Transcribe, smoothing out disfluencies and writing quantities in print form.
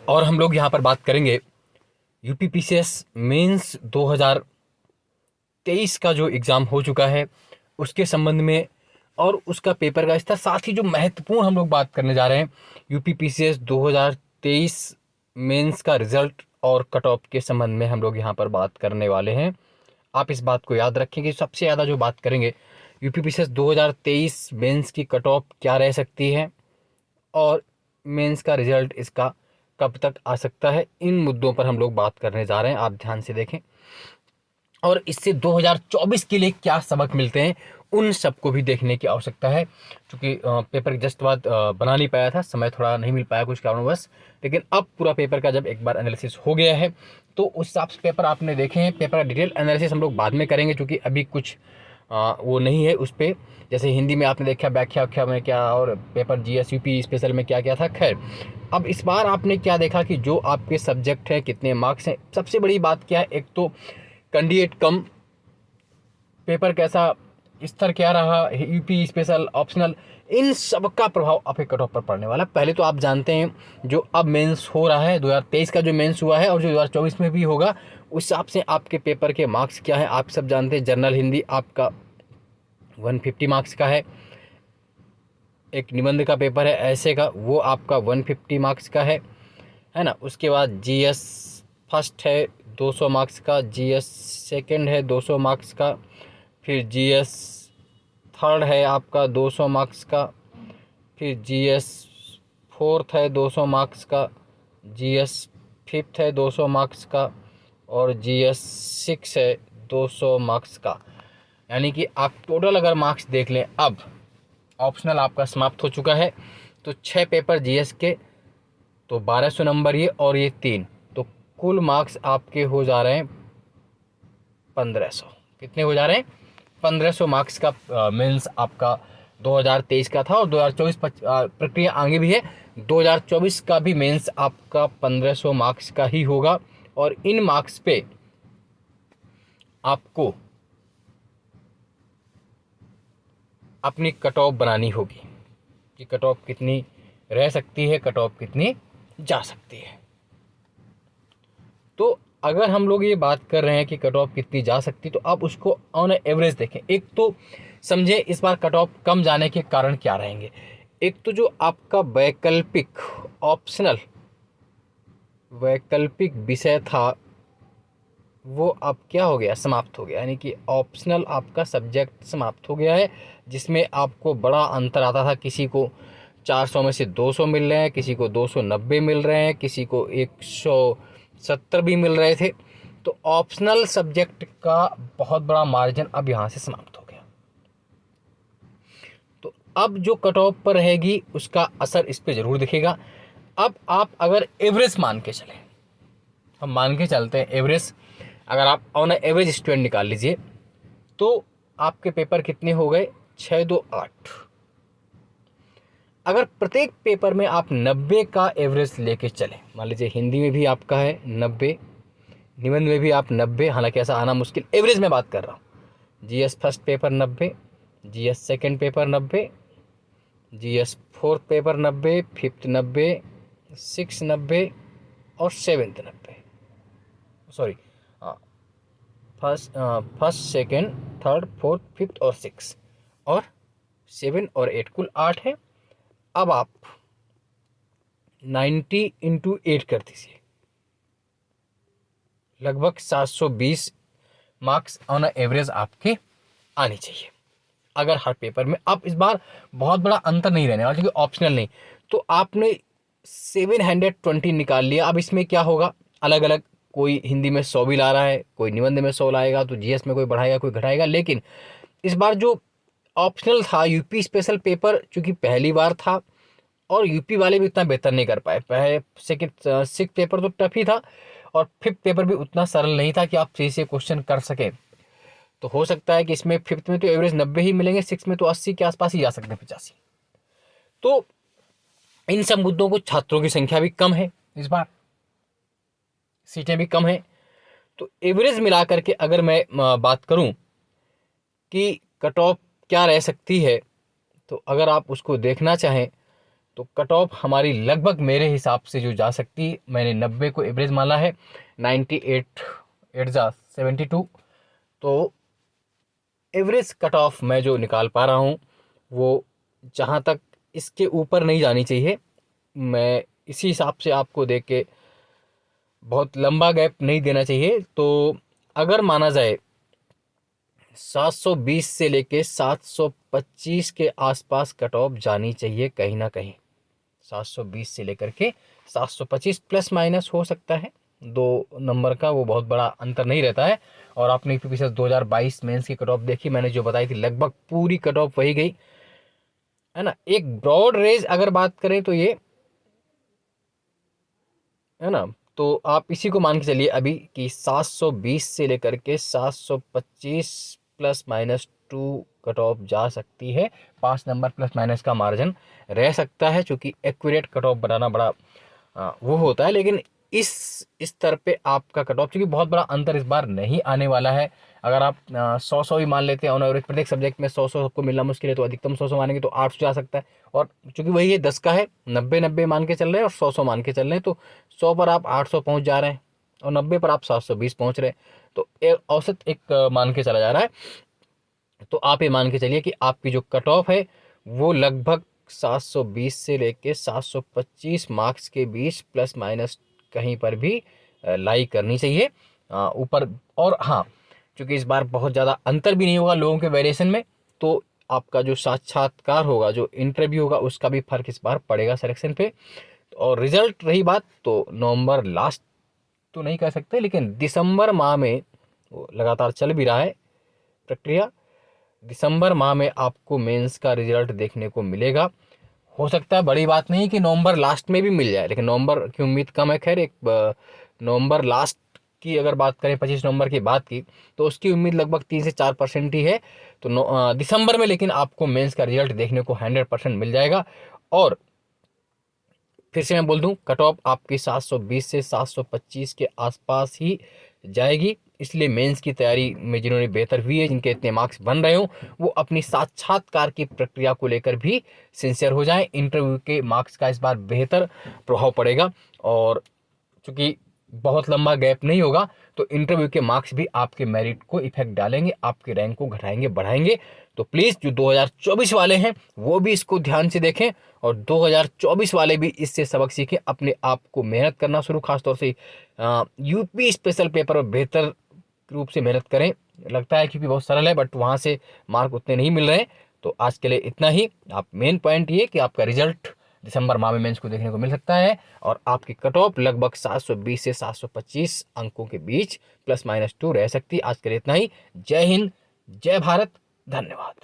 और हम लोग यहाँ पर बात करेंगे यूपीपीसीएस मेंस 2023 का जो एग्ज़ाम हो चुका है उसके संबंध में और उसका पेपर का स्तर, साथ ही जो महत्वपूर्ण हम लोग बात करने जा रहे हैं यूपीपीसीएस 2023 मेंस का रिजल्ट और कट ऑफ के संबंध में हम लोग यहाँ पर बात करने वाले हैं। आप इस बात को याद रखें कि सबसे ज़्यादा जो बात करेंगे यूपीपीसीएस 2023 मेंस की कट ऑफ क्या रह सकती है और मेंस का रिजल्ट इसका कब तक आ सकता है। इन मुद्दों पर हम लोग बात करने जा रहे हैं, आप ध्यान से देखें। और इससे 2024 के लिए क्या सबक मिलते हैं उन सबको भी देखने की आवश्यकता है। क्योंकि पेपर जस्ट बाद बना नहीं पाया था, समय थोड़ा नहीं मिल पाया कुछ कारणवश, लेकिन अब पूरा पेपर का जब एक बार एनालिसिस हो गया है तो उस हिसाब से पेपर आपने देखे हैं। पेपर का डिटेल एनालिसिस हम लोग बाद में करेंगे क्योंकि अभी कुछ वो नहीं है उस पर। जैसे हिंदी में आपने देखा व्याख्या व्याख्या में क्या, और पेपर जीएस यूपी स्पेशल में क्या क्या था। खैर, अब इस बार आपने क्या देखा कि जो आपके सब्जेक्ट हैं कितने मार्क्स हैं। सबसे बड़ी बात क्या है, एक तो कैंडिडेट कम, पेपर कैसा, स्तर क्या रहा, यूपी स्पेशल ऑप्शनल, इन सब का प्रभाव आपके कट ऑफ पर पड़ने वाला। पहले तो आप जानते हैं जो अब मेंस हो रहा है 2023 का जो मेंस हुआ है और जो 2024 में भी होगा, उस हिसाब से आपके पेपर के मार्क्स क्या है आप सब जानते हैं। जनरल हिंदी आपका 150 मार्क्स का है, एक निबंध का पेपर है ऐसे का, वो आपका 150 मार्क्स का है ना। उसके बाद जीएस फर्स्ट है 200 मार्क्स का, जीएस सेकंड है 200 मार्क्स का, फिर जीएस थर्ड है आपका 200 मार्क्स का, फिर जीएस फोर्थ है 200 मार्क्स का, जीएस फिफ्थ है 200 मार्क्स का, और जीएस सिक्स है 200 मार्क्स का। यानी कि आप टोटल अगर मार्क्स देख लें, अब ऑप्शनल आपका समाप्त हो चुका है तो 6 पेपर जीएस के, तो 1200 नंबर ये और ये 3, तो कुल मार्क्स आपके हो जा रहे हैं 1500। कितने हो जा रहे हैं? 1500 मार्क्स का मेंस आपका 2023 का था। और 2024 प्रक्रिया आगे भी है, 2024 का भी मेंस आपका 1500 मार्क्स का ही होगा। और इन मार्क्स पे आपको अपनी कट ऑफ बनानी होगी कि कट ऑफ कितनी रह सकती है, कट ऑफ कितनी जा सकती है। तो अगर हम लोग ये बात कर रहे हैं कि कट ऑफ कितनी जा सकती, तो आप उसको ऑन एवरेज देखें। एक तो समझे इस बार कट ऑफ कम जाने के कारण क्या रहेंगे। एक तो जो आपका वैकल्पिक ऑप्शनल वैकल्पिक विषय था वो अब क्या हो गया, समाप्त हो गया। यानी कि ऑप्शनल आपका सब्जेक्ट समाप्त हो गया है, जिसमें आपको बड़ा अंतर आता था। किसी को 400 में से 200 मिल रहे हैं, किसी को 290 मिल रहे हैं, किसी को 170 भी मिल रहे थे। तो ऑप्शनल सब्जेक्ट का बहुत बड़ा मार्जिन अब यहाँ से समाप्त हो गया। तो अब जो कट ऑफ पर रहेगी उसका असर इस पर ज़रूर दिखेगा। अब आप अगर एवरेज मान के चलें, हम मान के चलते हैं एवरेज, अगर आप ऑन एवरेज स्टूडेंट निकाल लीजिए तो आपके पेपर कितने हो गए, 6 2 8। अगर प्रत्येक पेपर में आप 90 का एवरेज लेके चलें, मान लीजिए हिंदी में भी आपका है 90, निबंध में भी आप 90, हालांकि ऐसा आना मुश्किल, एवरेज में बात कर रहा हूँ। GS first paper 90, GS second paper 90, GS fourth paper 90, fifth 90, six 90 और seventh 90। Sorry, first second third fourth fifth और सिक्स और 7 और 8, कुल 8 है। अब आप 90 इंटू 8 कर दीजिए, लगभग 720 मार्क्स ऑन एवरेज आपके आने चाहिए अगर हर पेपर में। अब इस बार बहुत बड़ा अंतर नहीं रहने वाला क्योंकि ऑप्शनल नहीं, तो आपने 720 निकाल लिया। अब इसमें क्या होगा, अलग अलग, कोई हिंदी में 100 भी ला रहा है, कोई निबंध में 100 लाएगा, तो जीएस में कोई बढ़ाएगा कोई घटाएगा। लेकिन इस बार जो ऑप्शनल था यूपी स्पेशल पेपर, चूंकि पहली बार था और यूपी वाले भी उतना बेहतर नहीं कर पाए। पहले सेकंड सिक्स पेपर तो टफ ही था और फिफ्थ पेपर भी उतना सरल नहीं था कि आप सही से क्वेश्चन कर सकें। तो हो सकता है कि इसमें फिफ्थ में तो एवरेज 90 ही मिलेंगे, सिक्स में तो 80 के आसपास ही जा सकते हैं, 85। तो इन सब मुद्दों को, छात्रों की संख्या भी कम है इस बार, सीटें भी कम हैं, तो एवरेज मिला करके अगर मैं बात करूं कि कट ऑफ क्या रह सकती है, तो अगर आप उसको देखना चाहें तो कट ऑफ हमारी लगभग मेरे हिसाब से जो जा सकती, मैंने 90 को एवरेज माना है, 98 एट जा 72, तो एवरेज कट ऑफ मैं जो निकाल पा रहा हूँ वो जहाँ तक इसके ऊपर नहीं जानी चाहिए। मैं इसी हिसाब से आपको देख के, बहुत लंबा गैप नहीं देना चाहिए। तो अगर माना जाए 720 से लेके 725 के आसपास कट ऑफ जानी चाहिए कहीं ना कहीं। 720 से लेकर के 725 प्लस माइनस हो सकता है, 2 नंबर का वो बहुत बड़ा अंतर नहीं रहता है। और आपने पीछे 2022 मेंस की कट ऑफ देखी, मैंने जो बताई थी लगभग पूरी कट ऑफ वही गई है ना। एक ब्रॉड रेंज अगर बात करें तो ये है ना, तो आप इसी को मान के चलिए अभी कि 720 से लेकर के 725 प्लस माइनस 2 कट ऑफ जा सकती है। 5 नंबर प्लस माइनस का मार्जिन रह सकता है, क्योंकि एक्यूरेट कट ऑफ बनाना बड़ा वो होता है। लेकिन इस स्तर पे आपका कट ऑफ, क्योंकि बहुत बड़ा अंतर इस बार नहीं आने वाला है। अगर आप 100 ही मान लेते हैं ऑन एवरेज, प्रत्येक सब्जेक्ट में 100 को मिलना मुश्किल है, तो अधिकतम 100 मानेंगे तो 800 जा सकता है। और चूंकि वही है 10 का है, 90 मान के चल रहे हैं और 100 मान के चल रहे हैं, तो 100 पर आप 800 पहुंच जा रहे हैं और 90 पर आप 720 पहुंच रहे हैं, तो औसत एक मान के चला जा रहा है। तो आप ये मान के चलिए कि आपकी जो कट ऑफ है वो लगभग 720 से लेके 725 मार्क्स के बीच प्लस माइनस कहीं पर भी लाई करनी चाहिए ऊपर। और हाँ, क्योंकि इस बार बहुत ज़्यादा अंतर भी नहीं होगा लोगों के वेरिएशन में, तो आपका जो साक्षात्कार होगा, जो इंटरव्यू होगा, उसका भी फर्क इस बार पड़ेगा सिलेक्शन पे। और रिजल्ट रही बात, तो नवंबर लास्ट तो नहीं कह सकते, लेकिन दिसंबर माह में वो लगातार चल भी रहा है प्रक्रिया। दिसंबर माह में आपको मेंस का रिजल्ट देखने को मिलेगा। हो सकता है, बड़ी बात नहीं कि नवंबर लास्ट में भी मिल जाए, लेकिन नवंबर की उम्मीद कम है। खैर, एक नवंबर लास्ट की अगर बात करें, 25 नवंबर की बात की, तो उसकी उम्मीद लगभग 3 से 4% ही है। तो दिसंबर में लेकिन आपको मेंस का रिजल्ट देखने को 100% मिल जाएगा। और फिर से मैं बोल दूं, कट ऑफ आपकी 720 से 725 के आसपास ही जाएगी। इसलिए मेंस की तैयारी में जिन्होंने बेहतर हुई है, जिनके इतने मार्क्स बन रहे हो, वो अपनी साक्षात्कार की प्रक्रिया को लेकर भी सिंसियर हो जाएं। इंटरव्यू के मार्क्स का इस बार बेहतर प्रभाव पड़ेगा, और चूंकि बहुत लंबा गैप नहीं होगा, तो इंटरव्यू के मार्क्स भी आपके मेरिट को इफेक्ट डालेंगे, आपके रैंक को घटाएंगे बढ़ाएंगे। तो प्लीज़ जो 2024 वाले हैं वो भी इसको ध्यान से देखें, और 2024 वाले भी इससे सबक सीखें, अपने आप को मेहनत करना शुरू, खासतौर से यूपी स्पेशल पेपर और बेहतर रूप से मेहनत करें। लगता है क्योंकि बहुत सरल है, बट वहाँ से मार्क उतने नहीं मिल रहे हैं। तो आज के लिए इतना ही। आप मेन पॉइंट ये कि आपका रिजल्ट दिसंबर माह में मेंस को देखने को मिल सकता है, और आपकी कट ऑफ लगभग 720 से 725 अंकों के बीच प्लस माइनस 2 रह सकती है। आज के लिए इतना ही। जय हिंद, जय भारत, धन्यवाद।